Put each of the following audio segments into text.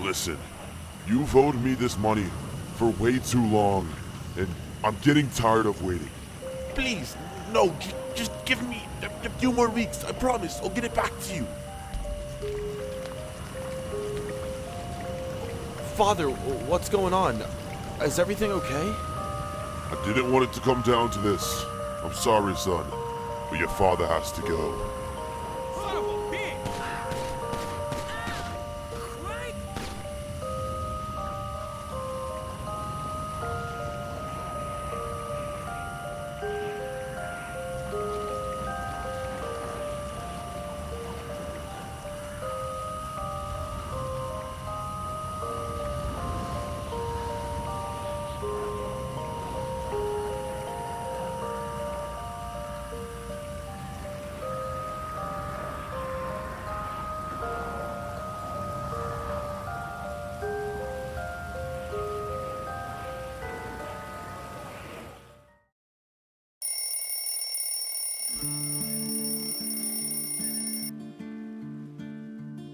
Listen, you've owed me this money for way too long, and I'm getting tired of waiting. Please, no, just give me a few more weeks. I promise, I'll get it back to you. Father, what's going on? Is everything okay? I didn't want it to come down to this. I'm sorry, son, but your father has to go.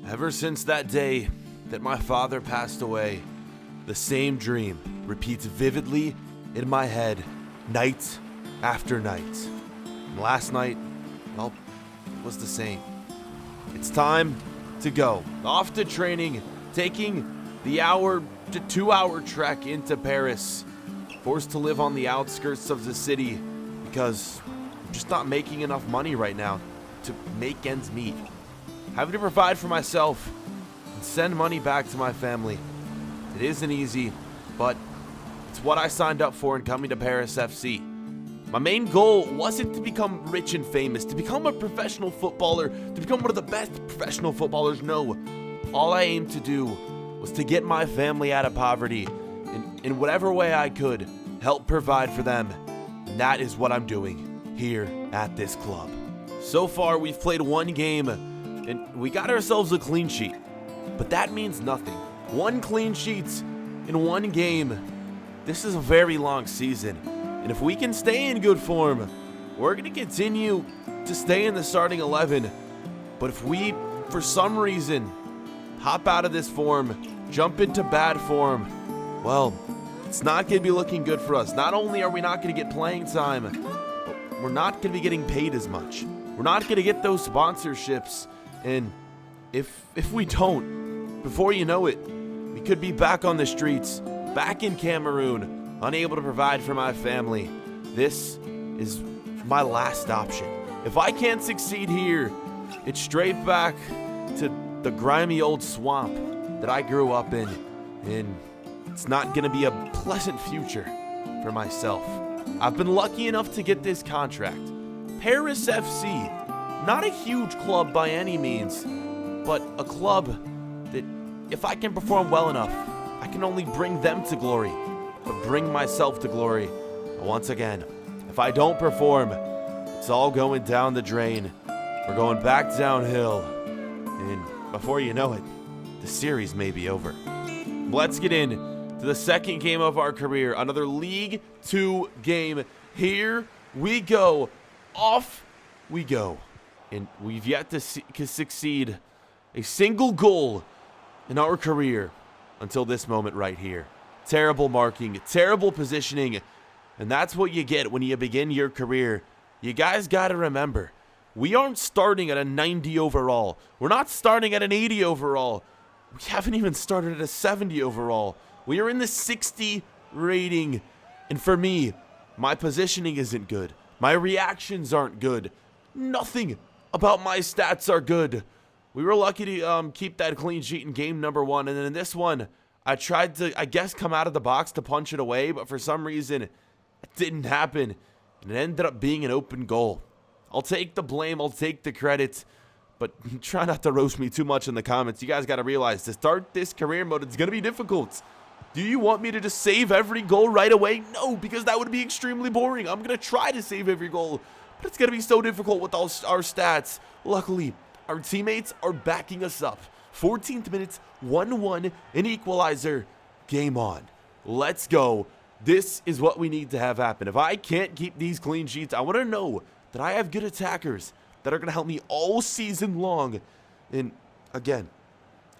Ever since that day that my father passed away, the same dream repeats vividly in my head night after night. And last night, well, it was the same. It's time to go. Off to training, taking the hour to 2 hour trek into Paris. Forced to live on the outskirts of the city because I'm just not making enough money right now to make ends meet. Having to provide for myself and send money back to my family. It isn't easy, but it's what I signed up for in coming to Paris FC. My main goal wasn't to become rich and famous, to become a professional footballer, to become one of the best professional footballers. No, all I aimed to do was to get my family out of poverty in whatever way I could, help provide for them. And that is what I'm doing here at this club. So far, we've played one game and we got ourselves a clean sheet, but that means nothing. One clean sheet in one game. This is a very long season, and if we can stay in good form, we're going to continue to stay in the starting 11. But if we, for some reason, hop out of this form, jump into bad form, well, it's not going to be looking good for us. Not only are we not going to get playing time, but we're not going to be getting paid as much. We're not going to get those sponsorships. And if we don't, before you know it, we could be back on the streets, back in Cameroon, unable to provide for my family. This is my last option. If I can't succeed here, it's straight back to the grimy old swamp that I grew up in, and it's not gonna be a pleasant future for myself. I've been lucky enough to get this contract. Paris FC. Not a huge club by any means, but a club that, if I can perform well enough, I can only bring them to glory, but bring myself to glory. But once again, if I don't perform, it's all going down the drain. We're going back downhill, and before you know it, the series may be over. Let's get in to the second game of our career, another League 2 game. Here we go. Off we go. And we've yet to succeed a single goal in our career until this moment right here. Terrible marking, terrible positioning, and that's what you get when you begin your career. You guys got to remember, we aren't starting at a 90 overall. We're not starting at an 80 overall. We haven't even started at a 70 overall. We are in the 60 rating, and for me, my positioning isn't good. My reactions aren't good. Nothing about my stats are good. We were lucky to keep that clean sheet in game number 1, and then in this one, I tried to, I guess, come out of the box to punch it away, but for some reason, it didn't happen, and it ended up being an open goal. I'll take the blame, I'll take the credit, but try not to roast me too much in the comments. You guys got to realize, to start this career mode, it's going to be difficult. Do you want me to just save every goal right away? No, because that would be extremely boring. I'm going to try to save every goal, but it's going to be so difficult with all our stats. Luckily, our teammates are backing us up. 14th minute, 1-1, an equalizer. Game on. Let's go. This is what we need to have happen. If I can't keep these clean sheets, I want to know that I have good attackers that are going to help me all season long. And again,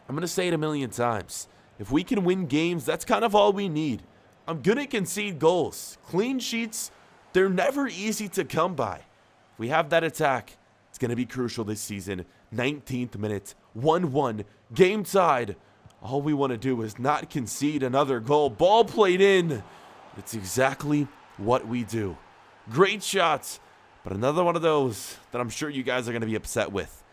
I'm going to say it a million times. If we can win games, that's kind of all we need. I'm going to concede goals. Clean sheets, they're never easy to come by. If we have that attack, it's going to be crucial this season. 19th minute, 1-1, game tied. All we want to do is not concede another goal. Ball played in. It's exactly what we do. Great shots, but another one of those that I'm sure you guys are going to be upset with.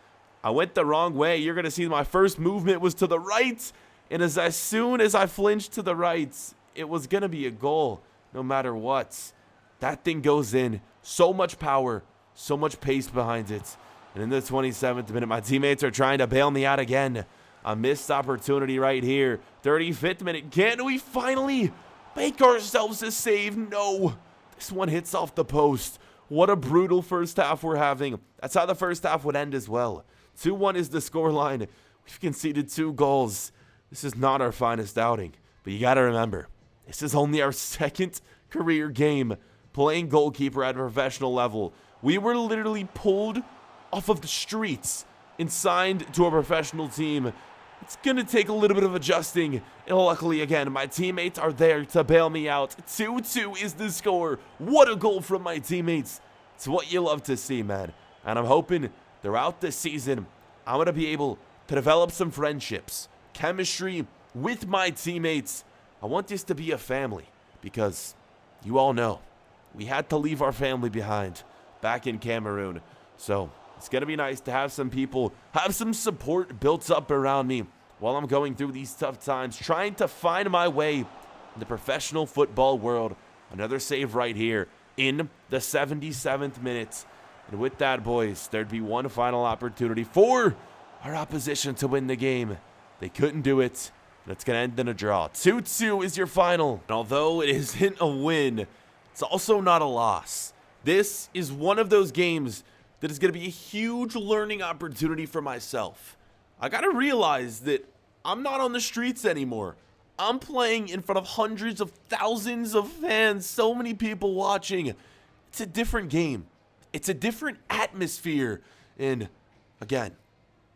I went the wrong way. You're going to see my first movement was to the right, and as soon as I flinched to the right, it was going to be a goal no matter what. That thing goes in. So much power, so much pace behind it. And in the 27th minute, my teammates are trying to bail me out again. A missed opportunity right here. 35th minute. Can we finally make ourselves a save? No. This one hits off the post. What a brutal first half we're having. That's how the first half would end as well. 2-1 is the scoreline. We've conceded 2 goals. This is not our finest outing. But you got to remember, this is only our second career game playing goalkeeper at a professional level. We were literally pulled off of the streets and signed to a professional team. It's going to take a little bit of adjusting. And luckily, again, my teammates are there to bail me out. 2-2 is the score. What a goal from my teammates. It's what you love to see, man. And I'm hoping throughout this season, I'm going to be able to develop some friendships, chemistry with my teammates. I want this to be a family because you all know we had to leave our family behind back in Cameroon. So it's going to be nice to have some people, have some support built up around me while I'm going through these tough times, trying to find my way in the professional football world. Another save right here in the 77th minute. And with that, boys, there'd be one final opportunity for our opposition to win the game. They couldn't do it, and it's going to end in a draw. 2-2 is your final. And although it isn't a win, it's also not a loss. This is one of those games that is going to be a huge learning opportunity for myself. I got to realize that I'm not on the streets anymore. I'm playing in front of hundreds of thousands of fans, so many people watching. It's a different game. It's a different atmosphere. And again,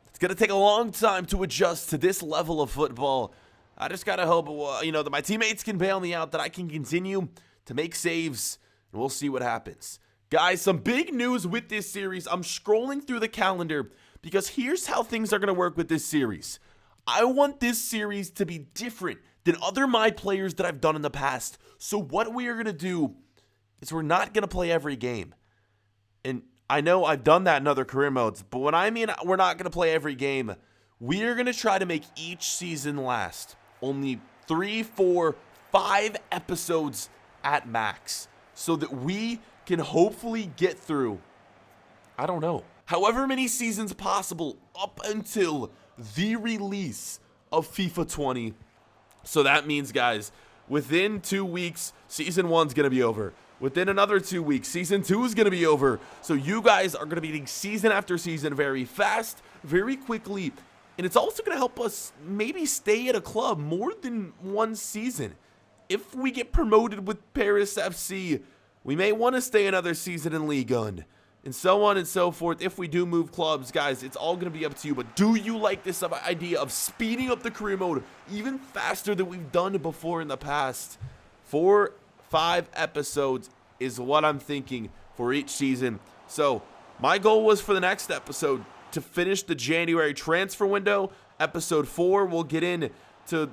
it's going to take a long time to adjust to this level of football. I just got to hope, that my teammates can bail me out, that I can continue to make saves, and we'll see what happens. Guys, some big news with this series. I'm scrolling through the calendar because here's how things are going to work with this series. I want this series to be different than other my players that I've done in the past. So what we are going to do is we're not going to play every game. And I know I've done that in other career modes, but when I mean we're not going to play every game, we are going to try to make each season last only 3, 4, 5 episodes at max so that we can hopefully get through, I don't know, however many seasons possible up until the release of FIFA 20. So that means, guys, within 2 weeks, season 1's going to be over. Within another 2 weeks, season 2 is going to be over. So you guys are going to be getting season after season very fast, very quickly. And it's also going to help us maybe stay at a club more than one season. If we get promoted with Paris FC, we may want to stay another season in Ligue 1. And so on and so forth. If we do move clubs, guys, it's all going to be up to you. But do you like this idea of speeding up the career mode even faster than we've done before in the past? 4, 5 episodes is what I'm thinking for each season. So my goal was for the next episode to finish the January transfer window. Episode 4 we'll get in to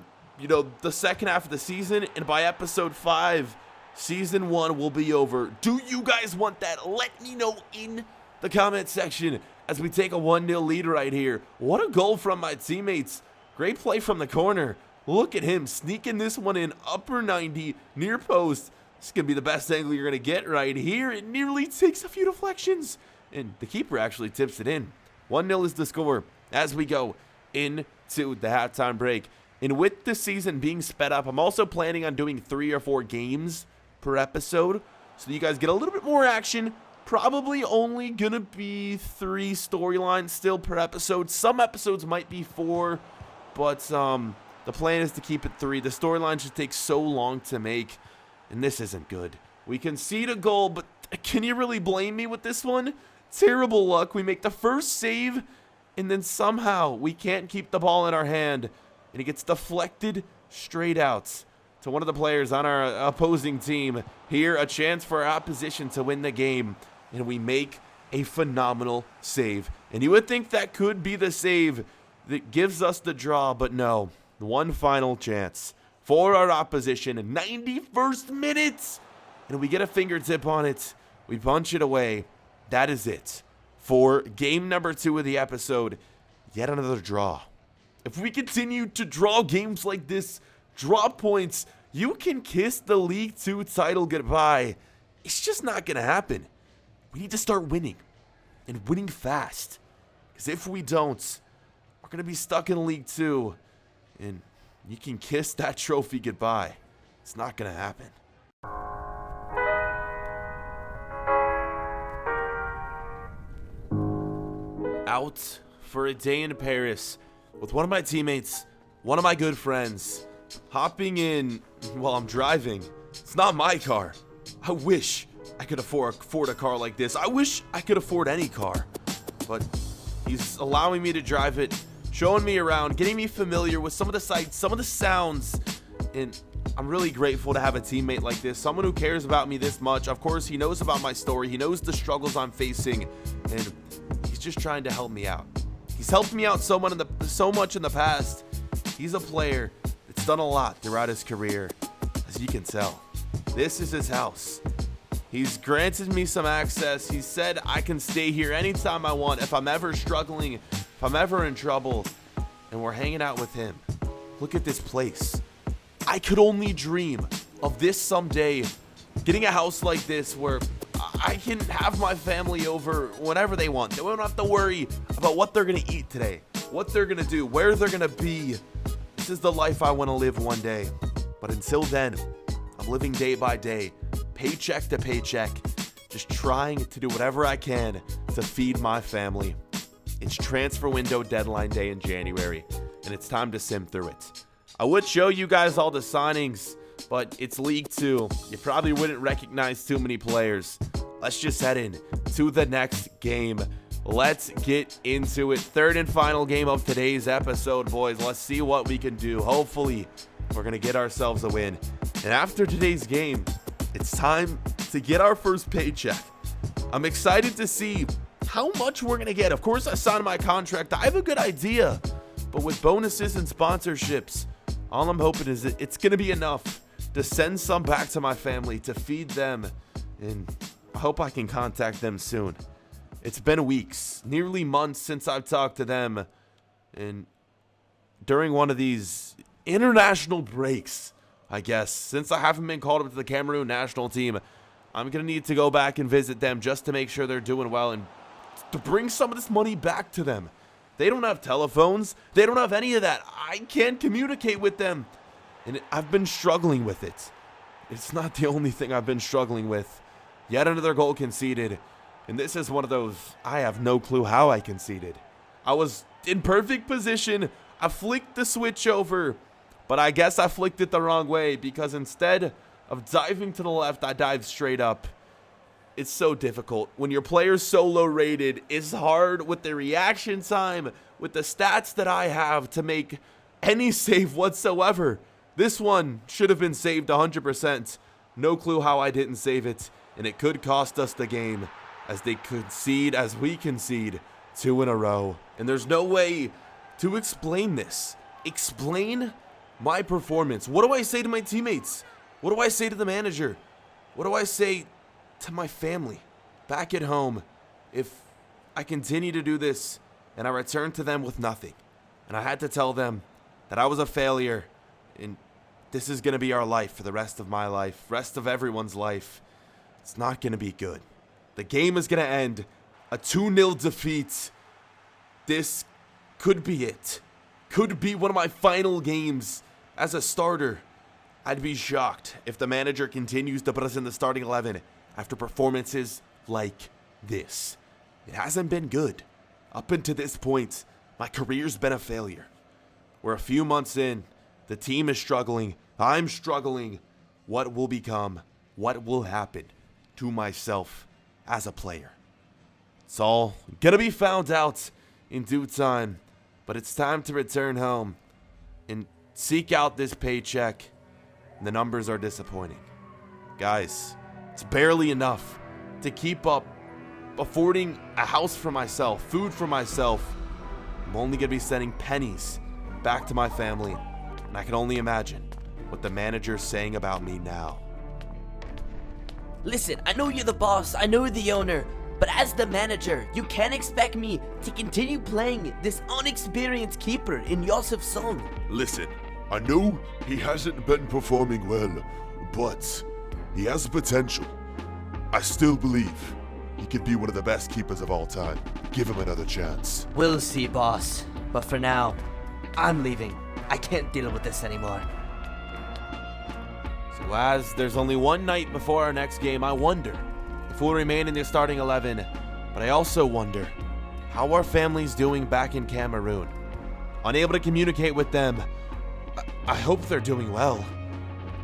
the second half of the season, and by episode 5 season 1 will be over. Do you guys want that? Let me know in the comment section as we take a 1-0 lead right here. What a goal from my teammates. Great play from the corner. Look at him sneaking this one in, upper 90, near post. This is going to be the best angle you're going to get right here. It nearly takes a few deflections, and the keeper actually tips it in. 1-0 is the score as we go into the halftime break. And with the season being sped up, I'm also planning on doing 3 or 4 games per episode, so you guys get a little bit more action. Probably only going to be 3 storylines still per episode. Some episodes might be 4, but the plan is to keep it 3. The storyline just takes so long to make, and this isn't good. We concede a goal, but can you really blame me with this one? Terrible luck. We make the first save, and then somehow we can't keep the ball in our hand, and it gets deflected straight out to one of the players on our opposing team. Here, a chance for our opposition to win the game, and we make a phenomenal save. And you would think that could be the save that gives us the draw, but no. One final chance for our opposition in 91st minute, and we get a fingertip on it. We punch it away. That is it for game number 2 of the episode. Yet another draw. If we continue to draw games like this, draw points, you can kiss the League 2 title goodbye. It's just not going to happen. We need to start winning, and winning fast. Because if we don't, we're going to be stuck in League 2, and you can kiss that trophy goodbye. It's not going to happen. Out for a day in Paris with one of my teammates, one of my good friends, hopping in while I'm driving. It's not my car. I wish I could afford a car like this. I wish I could afford any car, but he's allowing me to drive it, showing me around, getting me familiar with some of the sights, some of the sounds, and I'm really grateful to have a teammate like this, someone who cares about me this much. Of course, he knows about my story. He knows the struggles I'm facing, and he's just trying to help me out. He's helped me out so much in the past. He's a player that's done a lot throughout his career, as you can tell. This is his house. He's granted me some access. He said I can stay here anytime I want if I'm ever struggling, if I'm ever in trouble, and we're hanging out with him. Look at this place. I could only dream of this someday, getting a house like this where I can have my family over whenever they want. They don't have to worry about what they're going to eat today, what they're going to do, where they're going to be. This is the life I want to live one day. But until then, I'm living day by day, paycheck to paycheck, just trying to do whatever I can to feed my family. It's transfer window deadline day in January, and it's time to sim through it. I would show you guys all the signings, but it's League 2. You probably wouldn't recognize too many players. Let's just head in to the next game. Let's get into it. Third and final game of today's episode, boys. Let's see what we can do. Hopefully, we're going to get ourselves a win. And after today's game, it's time to get our first paycheck. I'm excited to see how much we're going to get. Of course, I signed my contract. I have a good idea. But with bonuses and sponsorships, all I'm hoping is that it's going to be enough to send some back to my family, to feed them, and I hope I can contact them soon. It's been weeks, nearly months since I've talked to them, and during one of these international breaks, I guess, since I haven't been called up to the Cameroon national team, I'm going to need to go back and visit them just to make sure they're doing well and to bring some of this money back to them. They don't have telephones. They don't have any of that. I can't communicate with them. And I've been struggling with it. It's not the only thing I've been struggling with. Yet another goal conceded. And this is one of those, I have no clue how I conceded. I was in perfect position. I flicked the switch over. But I guess I flicked it the wrong way, because instead of diving to the left, I dived straight up. It's so difficult. When your player's so low rated, it's hard with the reaction time, with the stats that I have, to make any save whatsoever. This one should have been saved 100%. No clue how I didn't save it, and it could cost us the game, as they concede, as we concede 2 in a row. And there's no way to explain this. Explain my performance. What do I say to my teammates? What do I say to the manager? What do I say to my family back at home if I continue to do this and I return to them with nothing? And I had to tell them that I was a failure, and this is going to be our life for the rest of my life, rest of everyone's life. It's not going to be good. The game is going to end a 2-0 defeat. This could be it. Could be one of my final games as a starter. I'd be shocked if the manager continues to put us in the starting 11 after performances like this. It hasn't been good. Up until this point, my career's been a failure. We're a few months in. The team is struggling. I'm struggling. What will become? What will happen to myself as a player? It's all gonna be found out in due time, but it's time to return home and seek out this paycheck. The numbers are disappointing. Guys, it's barely enough to keep up affording a house for myself, food for myself. I'm only going to be sending pennies back to my family, and I can only imagine what the manager's saying about me now. Listen, I know you're the boss, I know you're the owner, but as the manager, you can't expect me to continue playing this unexperienced keeper in Josef Song. Listen, I know he hasn't been performing well, but he has potential. I still believe he could be one of the best keepers of all time. Give him another chance. We'll see, boss. But for now, I'm leaving. I can't deal with this anymore. So as there's only one night before our next game, I wonder if we'll remain in the starting 11. But I also wonder how our family's doing back in Cameroon. Unable to communicate with them. I hope they're doing well.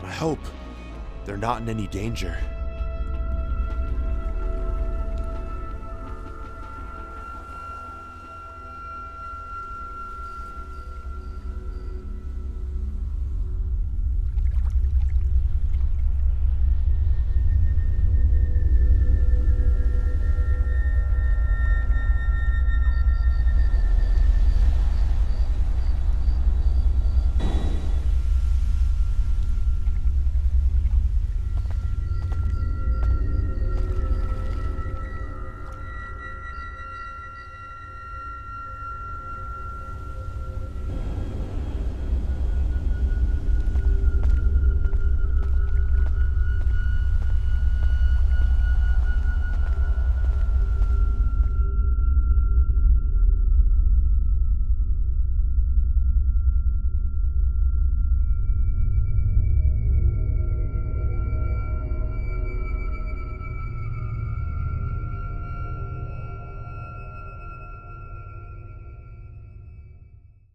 I hope they're not in any danger.